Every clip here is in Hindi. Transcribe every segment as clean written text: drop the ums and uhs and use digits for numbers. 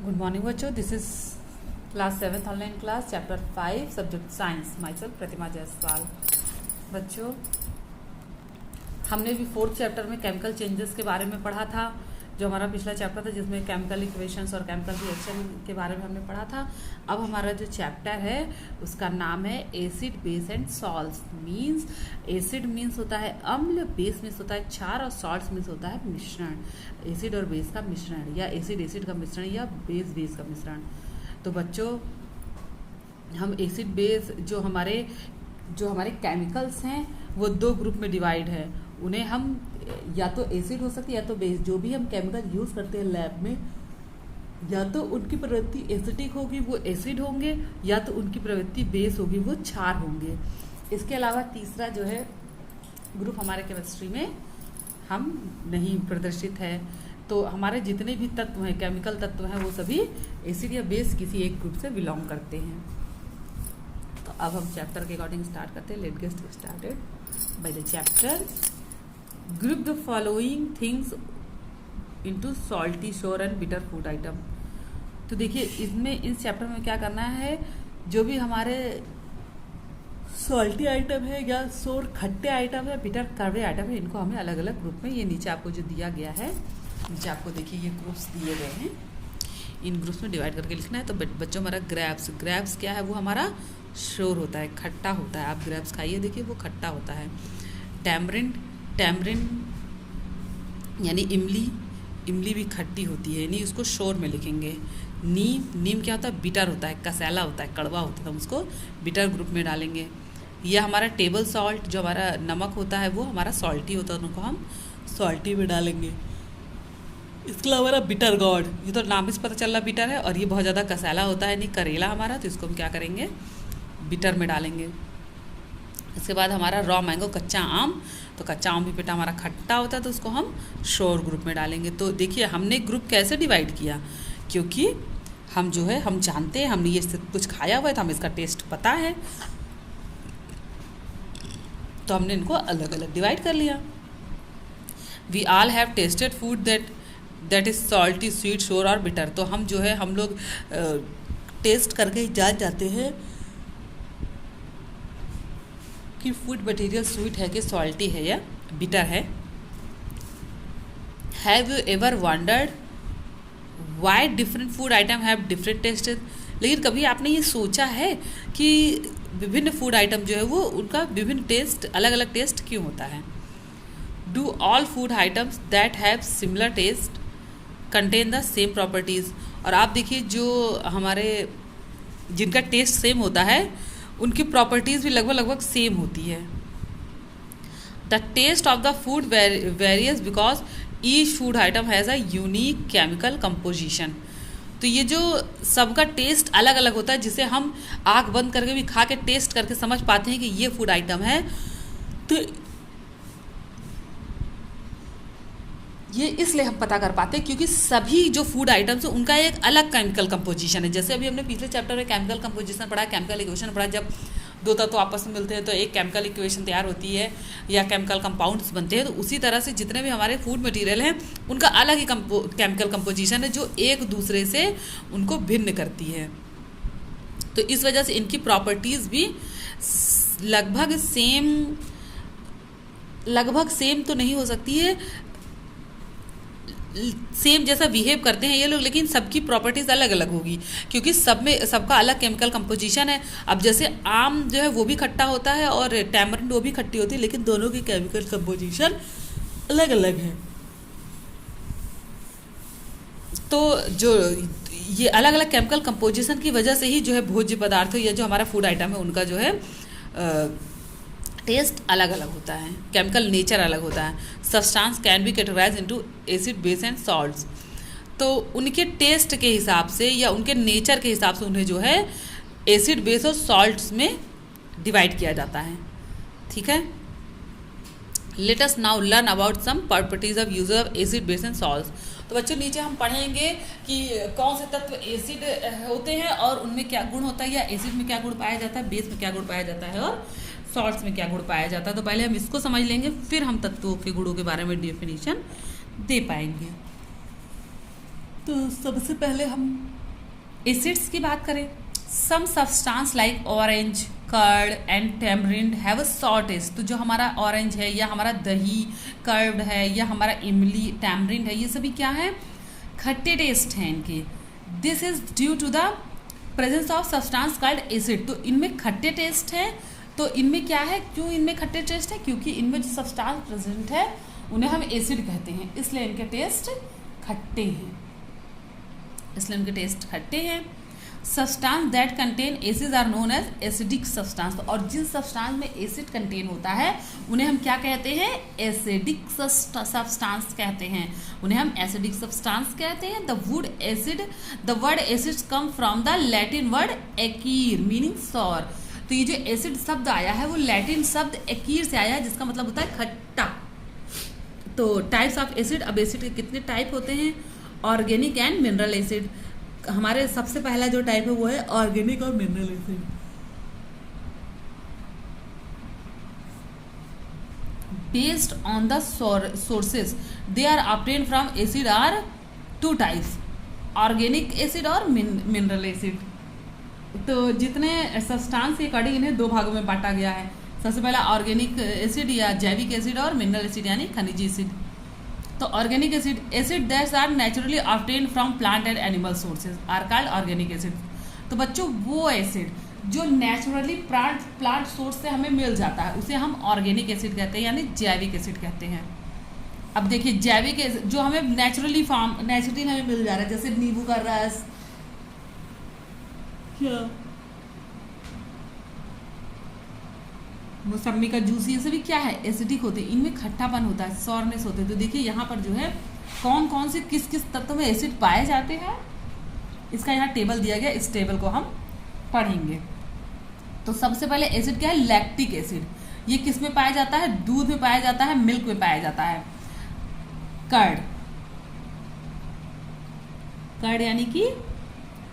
गुड मॉर्निंग बच्चों, this is class 7th online class chapter 5 subject science. Myself Pratima Jaiswal. बच्चों, हमने भी 4th चैप्टर में केमिकल चेंजेस के बारे में पढ़ा था, जो हमारा पिछला चैप्टर था जिसमें केमिकल इक्वेशंस और केमिकल रिएक्शन के बारे में हमने पढ़ा था। अब हमारा जो चैप्टर है उसका नाम है acid base and salts. Means acid means होता है अम्ल, बेस मीन्स होता है क्षार और सॉल्ट्स मीन्स होता है मिश्रण। एसिड और बेस का मिश्रण, या एसिड एसिड का मिश्रण, या बेस बेस का मिश्रण। तो बच्चों, हम एसिड बेस जो हमारे केमिकल्स हैं वो 2 ग्रुप में डिवाइड है। उन्हें हम या तो एसिड हो सकती है या तो बेस। जो भी हम केमिकल यूज़ करते हैं लैब में, या तो उनकी प्रवृत्ति एसिडिक होगी वो एसिड होंगे, या तो उनकी प्रवृत्ति बेस होगी वो क्षार होंगे। इसके अलावा तीसरा जो है ग्रुप हमारे केमिस्ट्री में हम नहीं प्रदर्शित है। तो हमारे जितने भी तत्व हैं, केमिकल तत्व हैं, वो सभी एसिड या बेस किसी एक ग्रुप से बिलोंग करते हैं। तो अब हम चैप्टर के अकॉर्डिंग स्टार्ट करते हैं। Let get started by the chapter. Group the following things into salty, sure and bitter food item. तो देखिए, इसमें इस चैप्टर में क्या करना है, जो भी हमारे सॉल्टी आइटम है या श्योर खट्टे आइटम है, बिटर कड़वे आइटम है, इनको हमें अलग अलग ग्रुप में, ये नीचे आपको जो दिया गया है, नीचे आपको देखिए ये ग्रुप्स दिए गए हैं, इन ग्रुप्स में डिवाइड करके लिखना है। तो बच्चों, हमारा ग्रेप्स क्या है, वो हमारा श्योर होता है, खट्टा होता है। आप ग्रेप्स खाइए, देखिए वो खट्टा होता है। टैमरिन यानी इमली भी खट्टी होती है, यानी उसको श्योर में लिखेंगे। नीम क्या होता है, बिटर होता है, कसैला होता है, कड़वा होता है, हम उसको बिटर ग्रुप में डालेंगे। यह हमारा टेबल सॉल्ट, जो हमारा नमक होता है, वो हमारा सॉल्टी होता है, उनको हम सॉल्टी में डालेंगे। इसके अलावा हमारा बिटर गॉड, ये तो नाम से पता चल रहा बिटर है, और ये बहुत ज़्यादा कसैला होता है, नहीं करेला हमारा, तो इसको हम क्या करेंगे, बिटर में डालेंगे। इसके बाद हमारा रॉ मैंगो, कच्चा आम, तो कच्चा आम भी बेटा हमारा खट्टा होता है, तो उसको हम श्योर ग्रुप में डालेंगे। तो देखिए, हमने ग्रुप कैसे डिवाइड किया, क्योंकि हम जो है हम जानते हैं, हमने ये कुछ खाया हुआ है, तो हमें इसका टेस्ट पता है, तो हमने इनको अलग अलग डिवाइड कर लिया। We all have tested food that is salty, sweet, sour और बिटर। तो हम जो है हम लोग टेस्ट करके जान जाते हैं कि फूड मटेरियल स्वीट है कि सॉल्टी है या बिटर है। Have you ever wondered why different food item have different taste? लेकिन कभी आपने ये सोचा है कि विभिन्न फूड आइटम जो है वो उनका विभिन्न टेस्ट, अलग अलग टेस्ट क्यों होता है? Do all food items that have similar taste contain the same properties? और आप देखिए, जो हमारे जिनका टेस्ट सेम होता है उनकी प्रॉपर्टीज़ भी लगभग सेम होती है। The taste of the food various because each food item has a unique chemical composition. तो ये जो सबका टेस्ट अलग अलग होता है, जिसे हम आँख बंद करके भी खा के टेस्ट करके समझ पाते हैं कि ये फूड आइटम है। तो ये इसलिए हम पता कर पाते हैं क्योंकि सभी जो फूड आइटम्स हैं उनका एक अलग केमिकल कंपोजिशन है। जैसे अभी हमने पिछले चैप्टर में केमिकल कंपोजिशन पढ़ा, केमिकल इक्वेशन पढ़ा। जब 2 तत्व आपस में मिलते हैं तो एक केमिकल इक्वेशन तैयार होती है या केमिकल कंपाउंड्स बनते हैं। तो उसी तरह से जितने भी हमारे फूड मटेरियल हैं उनका अलग ही केमिकल कंपोजिशन है, जो एक दूसरे से उनको भिन्न करती है। तो इस वजह से इनकी प्रॉपर्टीज़ भी लगभग सेम तो नहीं हो सकती है, सेम जैसा बिहेव करते हैं ये लोग, लेकिन सबकी प्रॉपर्टीज़ अलग अलग होगी क्योंकि सबका अलग केमिकल कंपोजिशन है। अब जैसे आम जो है वो भी खट्टा होता है और टैमरिंड वो भी खट्टी होती है, लेकिन दोनों की केमिकल कंपोजिशन अलग अलग है। तो जो ये अलग अलग केमिकल कंपोजिशन की वजह से ही जो है भोज्य पदार्थ या जो हमारा फूड आइटम है उनका जो है टेस्ट अलग अलग होता है, केमिकल नेचर अलग होता है। Substance can be categorise into acid, base and salts. तो उनके टेस्ट के हिसाब से या उनके नेचर के हिसाब से उन्हें जो है एसिड, बेस और सॉल्ट्स में डिवाइड किया जाता है। ठीक है, let us now learn about some properties of use of acid, base and salts. तो बच्चों, नीचे हम पढ़ेंगे कि कौन से तत्व एसिड होते हैं और उनमें क्या गुण होता है, या एसिड में क्या गुण पाया जाता है, बेस में क्या गुण पाया जाता है और सॉल्ट्स में क्या गुण पाया जाता है। तो पहले हम इसको समझ लेंगे, फिर हम तत्वों के गुणों के बारे में डेफिनेशन दे पाएंगे। तो सबसे पहले हम एसिड्स की बात करें। Some substance like orange, curd and tamarind have a sour taste. तो जो हमारा ऑरेंज है या हमारा दही, कर्ड है या हमारा इमली, टैमरिंड है, ये सभी क्या है, खट्टे टेस्ट हैं इनके। This is due to the presence of substance called acid. तो इनमें खट्टे टेस्ट है। तो इनमें क्या है, क्यों इनमें खट्टे टेस्ट है, क्योंकि इनमें जो सब्सटेंस प्रेजेंट है उन्हें हम एसिड कहते हैं, इसलिए इनके टेस्ट खट्टे हैं, इसलिए इनके टेस्ट खट्टे हैं। Substance that contain acid are known as acidic substance. और जिन सब्सटेंस में एसिड कंटेन होता है उन्हें हम क्या कहते हैं, एसिडिक सब्सटेंस कहते हैं, उन्हें हम एसिडिक सब्सटेंस कहते हैं। The word acid come from the Latin word acer meaning sour. तो ये जो एसिड शब्द आया है वो लैटिन शब्द एक्कीर से आया है, जिसका मतलब होता है खट्टा। तो टाइप्स ऑफ एसिड, अब एसिड के कितने टाइप होते हैं, ऑर्गेनिक एंड मिनरल एसिड। हमारे सबसे पहला जो टाइप है वो है ऑर्गेनिक और mineral acid. Based on the sources they are obtained from acid are two types, organic acid और मिनरल एसिड। तो जितने सब्सटेंस के अकॉर्डिंग इन्हें दो भागों में बांटा गया है। सबसे पहला ऑर्गेनिक एसिड या जैविक एसिड और मिनरल एसिड यानी खनिज एसिड। तो organic acid that's are naturally obtained from plant and animal sources are called organic acid. तो बच्चों वो एसिड जो नेचुरली प्लांट सोर्स से हमें मिल जाता है उसे हम ऑर्गेनिक एसिड कहते हैं यानी जैविक एसिड कहते हैं। अब देखिए जैविक एसिड जो हमें नेचुरली हमें मिल जा रहा है, जैसे नींबू का रस, क्या मौसमी का जूस, ये सभी क्या है, एसिडिक होते हैं, इनमें खट्टापन होता है, सॉरनेस होते हैं। तो देखिए यहाँ पर जो है कौन कौन से किस किस तत्व में एसिड पाए जाते हैं, इसका यहाँ टेबल दिया गया, इस टेबल को हम पढ़ेंगे। तो सबसे पहले एसिड क्या है, लैक्टिक एसिड। ये किस में पाया जाता है, दूध में पाया जाता है, मिल्क में पाया जाता है। कर्ड यानी कि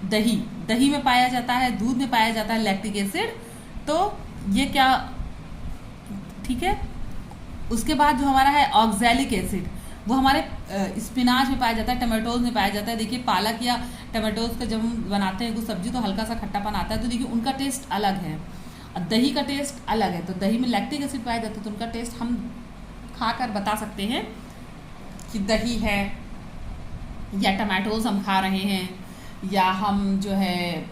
दही में पाया जाता है, दूध में पाया जाता है लैक्टिक एसिड। तो ये क्या, ठीक है। उसके बाद जो हमारा है ऑक्सैलिक एसिड, वो हमारे स्पिनाच में पाया जाता है, टमाटोज में पाया जाता है। देखिए पालक या टमाटोज का जब हम बनाते हैं कुछ सब्जी तो हल्का सा खट्टापन आता है, तो देखिए उनका टेस्ट अलग है और दही का टेस्ट अलग है। तो दही में लैक्टिक एसिड पाया जाता है तो उनका टेस्ट हम खाकर बता सकते हैं कि दही है या टमाटोज हम खा रहे हैं, या हम जो है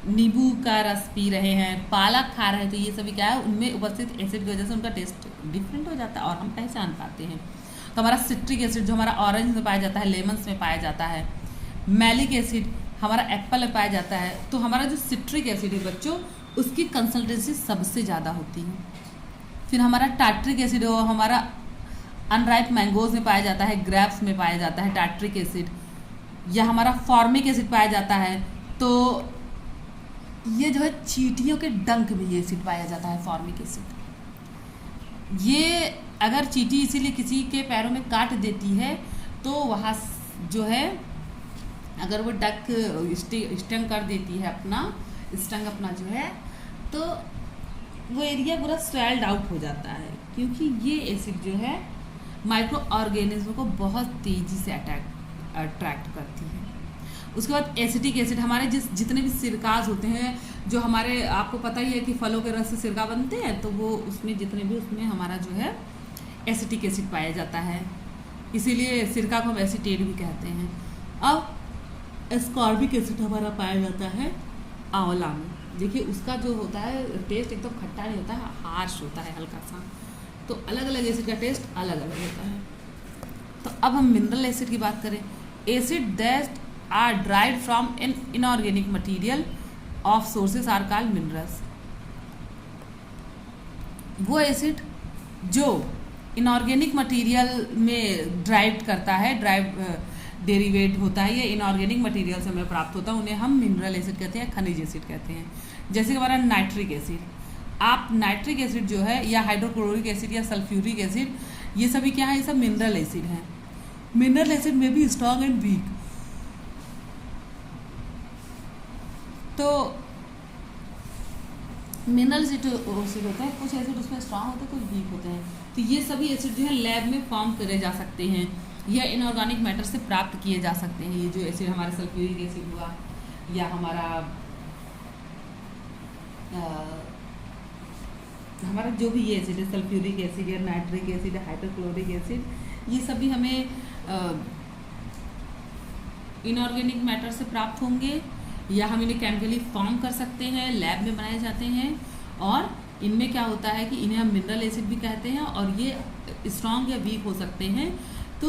नींबू का रस पी रहे हैं, पालक खा रहे हैं। तो ये सभी क्या है, उनमें उपस्थित एसिड की वजह से उनका टेस्ट डिफरेंट हो जाता है और हम पहचान पाते हैं। तो हमारा सिट्रिक एसिड जो हमारा ऑरेंज में पाया जाता है, लेमन्स में पाया जाता है। मैलिक एसिड हमारा एप्पल में पाया जाता है। तो हमारा जो सिट्रिक एसिड है बच्चों, उसकी कंसंट्रेंसी सबसे ज़्यादा होती है। फिर हमारा टार्ट्रिक एसिड वो हमारा अनराइप मैंगोज में पाया जाता है, ग्रेप्स में पाया जाता है टार्ट्रिक एसिड। या हमारा फॉर्मिक एसिड पाया जाता है। तो ये जो है चींटियों के डंक में ये एसिड पाया जाता है, फॉर्मिक एसिड। ये अगर चींटी इसीलिए किसी के पैरों में काट देती है तो वहाँ जो है अगर वो डक स्टंग कर देती है स्टंग अपना जो है, तो वो एरिया पूरा स्वेल्ड आउट हो जाता है, क्योंकि ये एसिड जो है माइक्रो ऑर्गेनिज्म को बहुत तेज़ी से अट्रैक्ट करती है। उसके बाद एसिटिक एसिड हमारे जितने भी सिरकाज होते हैं, जो हमारे आपको पता ही है कि फलों के रस से सिरका बनते हैं, तो वो उसमें जितने भी उसमें हमारा जो है एसिटिक एसिड पाया जाता है, इसीलिए सिरका को हम एसिटेट भी कहते हैं। अब एस्कॉर्बिक एसिड हमारा पाया जाता है आंवला में। देखिए उसका जो होता है टेस्ट एकदम खट्टा नहीं होता है, हार्श होता है हल्का सा। तो अलग अलग एसिड का टेस्ट अलग अलग होता है। तो अब हम मिनरल एसिड की बात करें, acid that are derived from an inorganic material of sources are called minerals. वो एसिड जो इनऑर्गेनिक मटीरियल में ड्राइव करता है, डेरिवेट होता है, ये इनऑर्गेनिक मटीरियल से हमें प्राप्त होता है, उन्हें हम मिनरल एसिड कहते हैं, खनिज एसिड कहते हैं। जैसे हमारा नाइट्रिक एसिड, आप नाइट्रिक एसिड जो है या हाइड्रोक्लोरिक एसिड या सल्फ्यूरिक एसिड, ये सभी क्या है, ये सब मिनरल एसिड हैं। मिनरल एसिड में भी स्ट्रॉन्ग एंड वीक। तो मिनरल एसिड होता है, कुछ एसिड उसमें स्ट्रॉन्ग होते हैं, कुछ वीक होते हैं। तो ये सभी एसिड जो है लैब में फॉर्म करे जा सकते हैं। यह इनऑर्गेनिक मैटर से प्राप्त किए जा सकते हैं। ये जो एसिड हमारा सल्फ्यूरिक एसिड हुआ या हमारा जो भी ये एसिड है, सल्फ्यूरिक एसिड या नाइट्रिक एसिड, हाइड्रोक्लोरिक एसिड, ये सभी हमें इनऑर्गेनिक मैटर से प्राप्त होंगे या हम इन्हें केमिकली फॉर्म कर सकते हैं, लैब में बनाए जाते हैं। और इनमें क्या होता है कि इन्हें हम मिनरल एसिड भी कहते हैं और ये स्ट्रॉन्ग या वीक हो सकते हैं। तो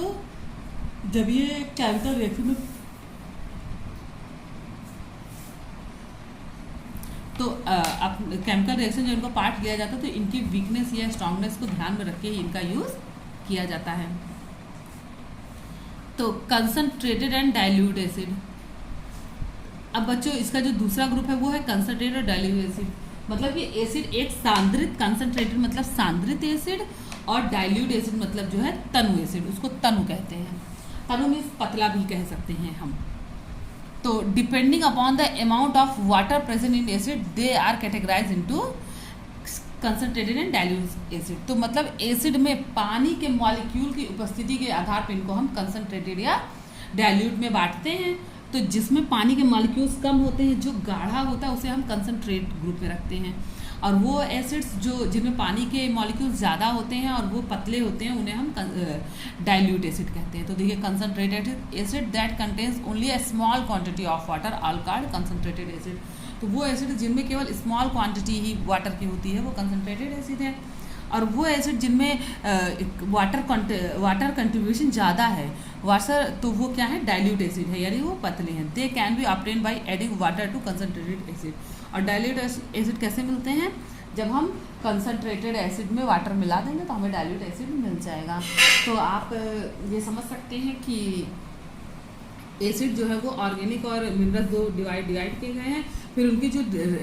जब ये केमिकल रिएक्शन में अब केमिकल रिएक्शन जब इनको पार्ट लिया जाता है तो इनकी वीकनेस या स्ट्रॉन्गनेस को ध्यान में रख के ही इनका यूज किया जाता है। तो कंसंट्रेटेड एंड डाइल्यूट एसिड। अब बच्चों इसका जो दूसरा ग्रुप है वो है कंसंट्रेटेड और डाइल्यूट एसिड। मतलब ये एसिड एक सांद्रित, कंसंट्रेटेड मतलब सांद्रित एसिड और डाइल्यूट एसिड मतलब जो है तनु एसिड, उसको तनु कहते हैं। तनु मीन्स पतला भी कह सकते हैं हम। तो depending upon the amount of water present in acid they are categorise into concentrated and dilute acid. तो मतलब एसिड में पानी के मॉलिक्यूल की उपस्थिति के आधार पर इनको हम कंसंट्रेटेड या डाइल्यूट में बांटते हैं। तो जिसमें पानी के मॉलिक्यूल्स कम होते हैं, जो गाढ़ा होता है, उसे हम कंसंट्रेट ग्रुप में रखते हैं। और वो एसिड्स जो जिनमें पानी के मॉलिक्यूल्स ज़्यादा होते हैं और वो पतले होते हैं, उन्हें हम डाइल्यूट एसिड कहते हैं। तो देखिए, concentrated acid that contains only a small quantity of water are called concentrated acid. तो वो एसिड जिनमें केवल स्मॉल क्वांटिटी ही वाटर की होती है वो कंसंट्रेटेड एसिड है। और वो एसिड जिनमें वाटर कंट्रीब्यूशन ज़्यादा है, तो वो क्या है, डाइल्यूट एसिड है, यानी वो पतले हैं। They can be obtain by adding water to concentrated acid. और डाइल्यूट एसिड कैसे मिलते हैं? जब हम कंसंट्रेटेड एसिड में वाटर मिला देंगे तो हमें डाइल्यूट एसिड मिल जाएगा। तो आप ये समझ सकते हैं कि एसिड जो है वो ऑर्गेनिक और मिनरल दो डिवाइड किए गए हैं। फिर उनकी जो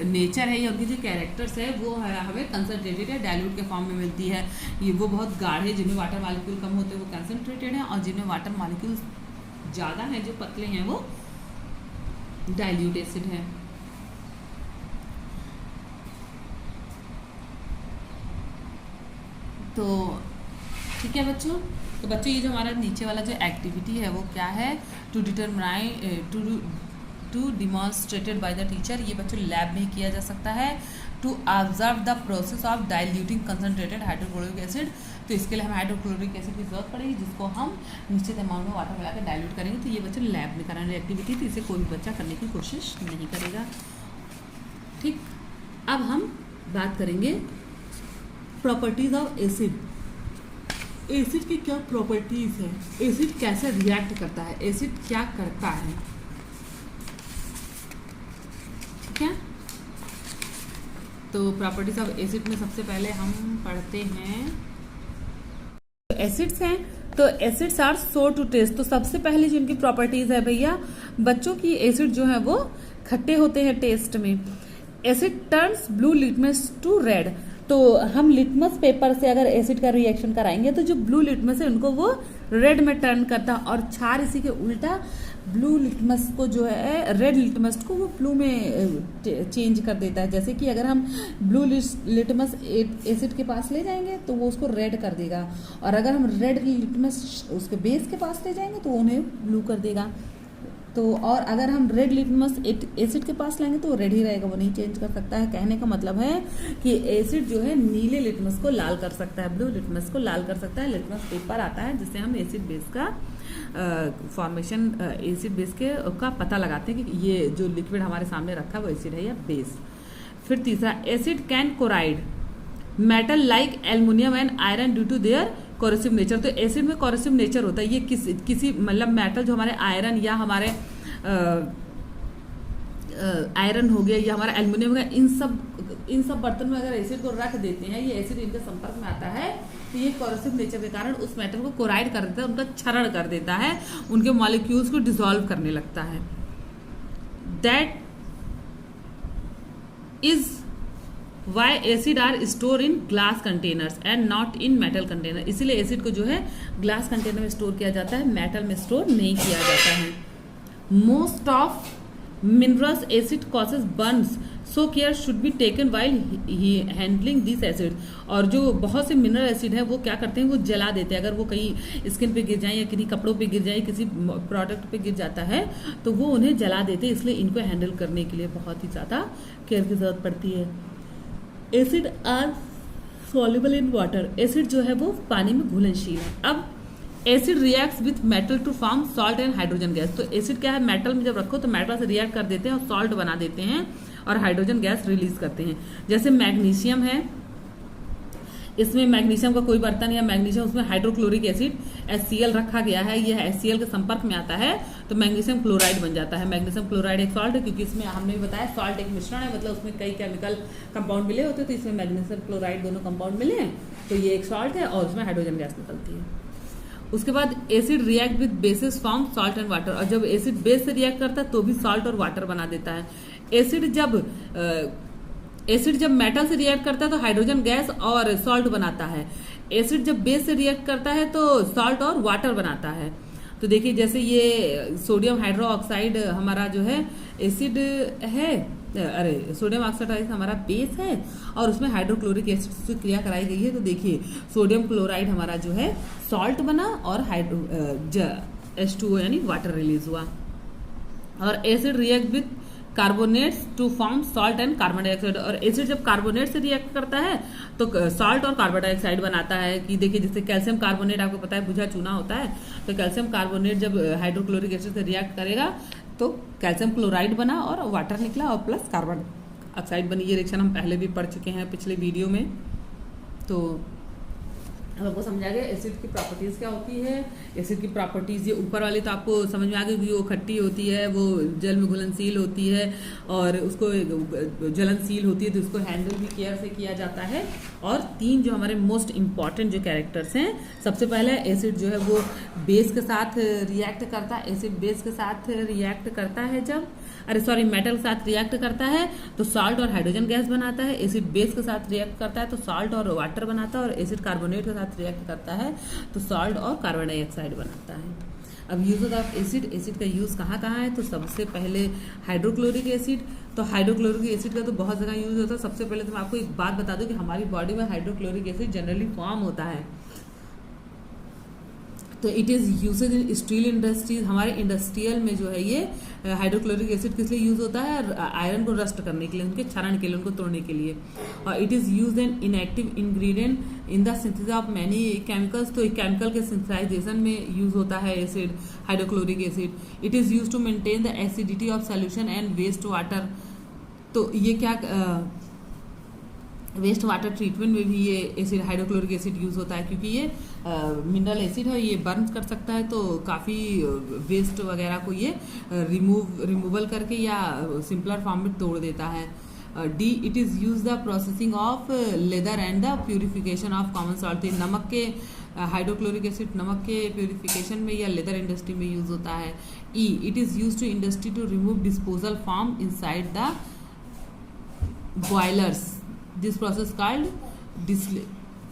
नेचर है या उनकी जो कैरेक्टर्स है वो हमें कंसंट्रेटेड या डाइल्यूट के फॉर्म में मिलती है। ये वो बहुत गाढ़े, जिनमें वाटर मॉलिक्यूल कम होते हैं वो कंसंट्रेटेड है, और जिनमें वाटर मॉलिक्यूल ज़्यादा हैं, जो पतले हैं, वो डाइल्यूट एसिड है। तो ठीक है बच्चों। तो बच्चों, ये जो हमारा नीचे वाला जो एक्टिविटी है वो क्या है, to demonstrated by the teacher. ये बच्चों लैब में किया जा सकता है। To observe the process of diluting concentrated hydrochloric acid. तो इसके लिए हमें हाइड्रोक्लोरिक एसिड की जरूरत पड़ेगी, जिसको हम निश्चित अमाउंट में वाटर मिलाकर डाइल्यूट करेंगे। तो ये बच्चों लैब में कराने वाली एक्टिविटी थी, इसे कोई भी बच्चा करने की कोशिश नहीं करेगा। ठीक, अब हम बात करेंगे प्रॉपर्टीज ऑफ एसिड। एसिड की क्या प्रॉपर्टीज है, एसिड कैसे रिएक्ट करता है, एसिड क्या करता है, ठीक है। तो प्रॉपर्टीज ऑफ एसिड में सबसे पहले हम पढ़ते हैं एसिड्स हैं। तो acids are sour to taste. तो सबसे पहले जो इनकी प्रॉपर्टीज है भैया बच्चों की, एसिड जो है वो खट्टे होते हैं टेस्ट में। Acid turns blue litmus to red. तो हम लिटमस पेपर से अगर एसिड का रिएक्शन कराएंगे तो जो ब्लू लिटमस है उनको वो रेड में टर्न करता है, और क्षार इसी के उल्टा ब्लू लिटमस को जो है, रेड लिटमस को वो ब्लू में चेंज कर देता है। जैसे कि अगर हम ब्लू लिटमस एसिड के पास ले जाएंगे तो वो उसको रेड कर देगा, और अगर हम रेड लिटमस उसके बेस के पास ले जाएंगे तो उन्हें ब्लू कर देगा। तो और अगर हम रेड लिटमस एसिड के पास लाएंगे तो वो रेड ही रहेगा, वो नहीं चेंज कर सकता है। कहने का मतलब है कि एसिड जो है नीले लिटमस को लाल कर सकता है, ब्लू लिटमस को लाल कर सकता है। लिटमस पेपर आता है जिससे हम एसिड बेस का फॉर्मेशन, एसिड बेस के का पता लगाते हैं कि ये जो लिक्विड हमारे सामने रखा है वो एसिड है या बेस। फिर तीसरा, acid can corrode metal like aluminium and iron due to their corrosive nature. तो एसिड में कोरोसिव नेचर होता है। ये किसी मतलब मेटल जो हमारे आयरन या हमारे आयरन हो गया या हमारा एल्युमिनियम हो गया, इन सब बर्तन में अगर एसिड को रख देते हैं, ये एसिड इनके संपर्क में आता है तो ये कोरोसिव नेचर के कारण उस मेटल को कोराइड कर देता है, उनका क्षरण कर देता है, उनके मॉलिक्यूल्स को डिसॉल्व करने लगता है। That is why acid are store in glass containers and not in metal container. इसीलिए एसिड को जो है ग्लास कंटेनर में स्टोर किया जाता है, मेटल में स्टोर नहीं किया जाता है। Most of minerals acid causes Burns, so care should be taken while handling this acid. और जो बहुत से मिनरल एसिड है वो क्या करते हैं, वो जला देते हैं। अगर वो कहीं स्किन पे गिर जाए या किसी कपड़ों पे गिर जाए, किसी प्रोडक्ट पे गिर जाता है तो वो उन्हें जला देते हैं। इसलिए इनको हैंडल करने के लिए बहुत ही ज़्यादा केयर की जरूरत पड़ती है। Acid are soluble in water, acid जो है वो पानी में घुलनशील है। अब acid reacts with metal to form salt and hydrogen gas. तो एसिड क्या है, मेटल में जब रखो तो मेटल से रिएक्ट कर देते हैं और सॉल्ट बना देते हैं और हाइड्रोजन गैस रिलीज करते हैं। जैसे मैग्नीशियम है, इसमें मैग्नीशियम का कोई बर्तन या मैग्नीशियम, उसमें हाइड्रोक्लोरिक एसिड HCl रखा गया है, यह HCl के संपर्क में आता है तो मैग्नीशियम क्लोराइड बन जाता है। मैग्नीशियम क्लोराइड एक सॉल्ट है, क्योंकि इसमें हमने भी बताया सॉल्ट एक मिश्रण है, मतलब उसमें कई केमिकल कंपाउंड मिले होते हैं, तो इसमें मैग्नीशियम क्लोराइड दोनों कंपाउंड मिले हैं तो ये एक सॉल्ट है और उसमें हाइड्रोजन गैस निकलती है। उसके बाद acid react with basis form salt and water, और जब एसिड बेस से रिएक्ट करता है तो भी सॉल्ट और वाटर बना देता है। एसिड जब मेटल से रिएक्ट करता है तो हाइड्रोजन गैस और सॉल्ट बनाता है। एसिड जब बेस से रिएक्ट करता है तो सॉल्ट और वाटर बनाता है। तो देखिए जैसे ये सोडियम हाइड्रोक्साइड हमारा जो है एसिड है, सोडियम ऑक्साइड हमारा बेस है और उसमें हाइड्रोक्लोरिक एसिड से क्रिया कराई गई है। तो देखिए सोडियम क्लोराइड हमारा जो है सॉल्ट बना और H2O यानी वाटर रिलीज हुआ। और acid react with carbonates to form salt and carbon dioxide, और एसिड जब कार्बोनेट से रिएक्ट करता है तो सॉल्ट और कार्बन डाइऑक्साइड बनाता है। कि देखिए जैसे कैल्शियम कार्बोनेट आपको पता है बुझा चूना होता है, तो कैल्शियम कार्बोनेट जब हाइड्रोक्लोरिक एसिड से रिएक्ट करेगा तो कैल्शियम क्लोराइड बना और वाटर निकला और प्लस कार्बन ऑक्साइड बनी। ये रिएक्शन हम पहले भी पढ़ चुके हैं पिछले वीडियो में। तो अब आपको समझ आ गया एसिड की प्रॉपर्टीज क्या होती है। एसिड की प्रॉपर्टीज ये ऊपर वाली तो आपको समझ में आ गई कि वो खट्टी होती है, वो जल में घुलनशील होती है और उसको ज्वलनशील होती है, तो उसको हैंडल भी केयर से किया जाता है। और 3 जो हमारे मोस्ट इंपॉर्टेंट जो कैरेक्टर्स हैं, सबसे पहले एसिड जो है वो बेस के साथ रिएक्ट करता है। एसिड बेस के साथ रिएक्ट करता है जब मेटल के साथ रिएक्ट करता है तो सॉल्ट और हाइड्रोजन गैस बनाता है। एसिड बेस के साथ रिएक्ट करता है तो सॉल्ट और वाटर बनाता है, और एसिड कार्बोनेट के साथ रिएक्ट करता है तो सॉल्ट और कार्बन डाइऑक्साइड बनाता है। अब यूज ऑफ एसिड का यूज कहाँ कहाँ है, तो सबसे पहले हाइड्रोक्लोरिक एसिड। तो हाइड्रोक्लोरिक एसिड का तो बहुत जगह यूज होता है। सबसे पहले तो मैं आपको एक बात बता दूं कि हमारी बॉडी में हाइड्रोक्लोरिक एसिड जनरली फॉर्म होता है, तो it is uses in steel industries. हमारे इंडस्ट्रियल में जो है ये हाइड्रोक्लोरिक एसिड किस लिए यूज होता है, आयरन को रस्ट करने के लिए, उनके क्षरण के लिए, उनको तोड़ने के लिए। और it is use an inactive ingredient in the synthesis of many chemicals. तो केमिकल के सिंथेसाइजेशन में यूज होता है acid, hydrochloric acid. It is use to maintain the acidity of solution and waste water. तो ये क्या वेस्ट वाटर ट्रीटमेंट में भी ये एसिड हाइड्रोक्लोरिक एसिड यूज होता है, क्योंकि ये मिनरल एसिड है, ये बर्न कर सकता है, तो काफ़ी वेस्ट वगैरह को ये रिमूवल करके या सिंपलर फॉर्म में तोड़ देता है। D it is use the processing of leather and the purification of common salt. नमक के हाइड्रोक्लोरिक एसिड नमक के प्यूरिफिकेशन में या लेदर इंडस्ट्री में यूज होता है। ई it is use to industry to remove disposal form inside the boilers. This process called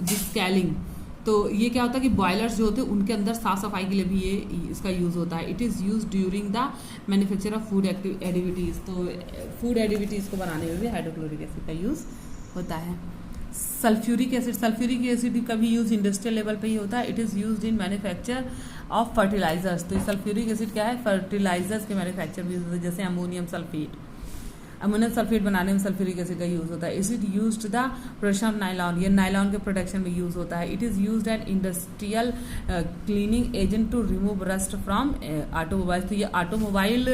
descaling. तो ये क्या होता है कि बॉयलर्स जो होते हैं उनके अंदर साफ सफाई के लिए भी ये इसका यूज़ होता है। It is use during the manufacture of food additives. तो फूड एडिविटीज़ को बनाने में भी हाइड्रोक्लोरिक एसिड का यूज़ होता है। सल्फ्यूरिक एसिड का भी यूज़ इंडस्ट्रियल लेवल पे ही होता है। It is used in manufacture of fertilizers. तो सल्फ्यूरिक एसिड क्या है, फर्टिलाइजर्स के मैन्युफैक्चर में यूज होता है, जैसे अमोनियम सल्फेट। अमोनियम सल्फेट बनाने में सल्फ्यूरिक एसिड का यूज होता है। It used the production of nylon, ये नायलॉन के प्रोडक्शन में यूज होता है। It is used an industrial cleaning agent to remove rust from automobile. तो ये ऑटोमोबाइल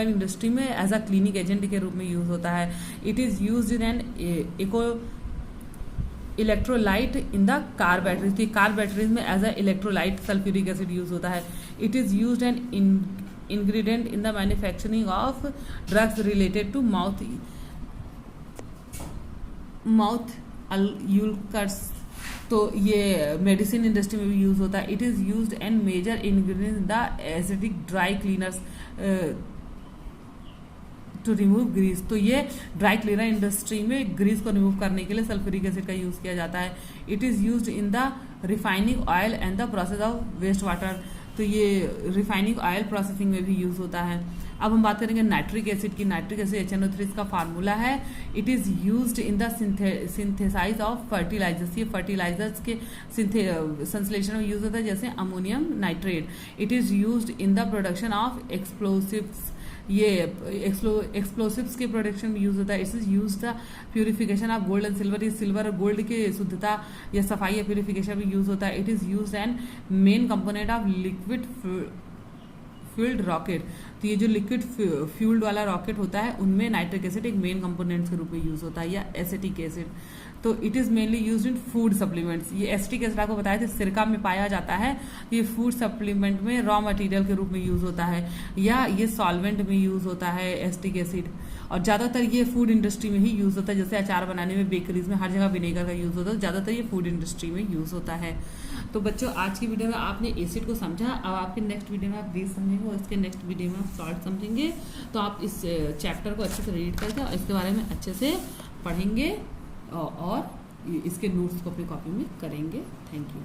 इंडस्ट्री में एज अ क्लीनिंग एजेंट के रूप में यूज होता है। It is used in an electrolyte in the car batteries. तो कार बैटरीज में as a electrolyte sulphuric acid use होता है। It is used N ingredient in the manufacturing of drugs related to mouth ulcers। तो ये मेडिसिन इंडस्ट्री में भी यूज होता है। It is used and major ingredient in the acidic dry cleaners to remove grease. तो ये ड्राई क्लीनर इंडस्ट्री में ग्रीस को रिमूव करने के लिए सल्फ्यूरिक एसिड का यूज किया जाता है। It is used in the refining oil and the process of waste water. तो ये रिफाइनिंग ऑयल प्रोसेसिंग में भी यूज़ होता है। अब हम बात करेंगे नाइट्रिक एसिड की। नाइट्रिक एसिड HNO3 इसका फार्मूला है। It is used in the synthesize of fertilizers. ये फर्टिलाइजर्स के संश्लेषण में यूज होता है, जैसे ammonium nitrate. It is used in the production of explosives. ये एक्सप्लोसिव्स के प्रोडक्शन में यूज होता है। It is use the purification of gold and silver. ये सिल्वर और गोल्ड की शुद्धता या सफाई या प्यूरिफिकेशन में यूज होता है। It is use and main component of liquid fuelled rocket. तो ये जो लिक्विड फ्यूल्ड वाला रॉकेट होता है उनमें नाइट्रिक एसिड एक मेन कंपोनेंट्स के रूप में यूज होता है, या एसिटिक एसिड। तो it is mainly used in food supplements. ये एसिटिक एसिड आपको बताया था सिरका में पाया जाता है। ये फूड सप्लीमेंट में रॉ मटेरियल के रूप में यूज होता है, या ये सॉल्वेंट में यूज होता है एसिटिक एसिड। और ज़्यादातर ये फूड इंडस्ट्री में ही यूज होता है, जैसे अचार बनाने में, बेकरीज में, हर जगह विनेगर का यूज होता है। ज़्यादातर ये फूड इंडस्ट्री में यूज होता है। तो बच्चों आज की वीडियो में आपने एसिड को समझा। अब आपके नेक्स्ट वीडियो में आप बेस समझेंगे और इसके नेक्स्ट वीडियो में आप सॉल्ट समझेंगे। तो आप इस चैप्टर को अच्छे से रीड करके और इसके बारे में अच्छे से पढ़ेंगे और इसके नोट्स को अपनी कॉपी में करेंगे। Thank you.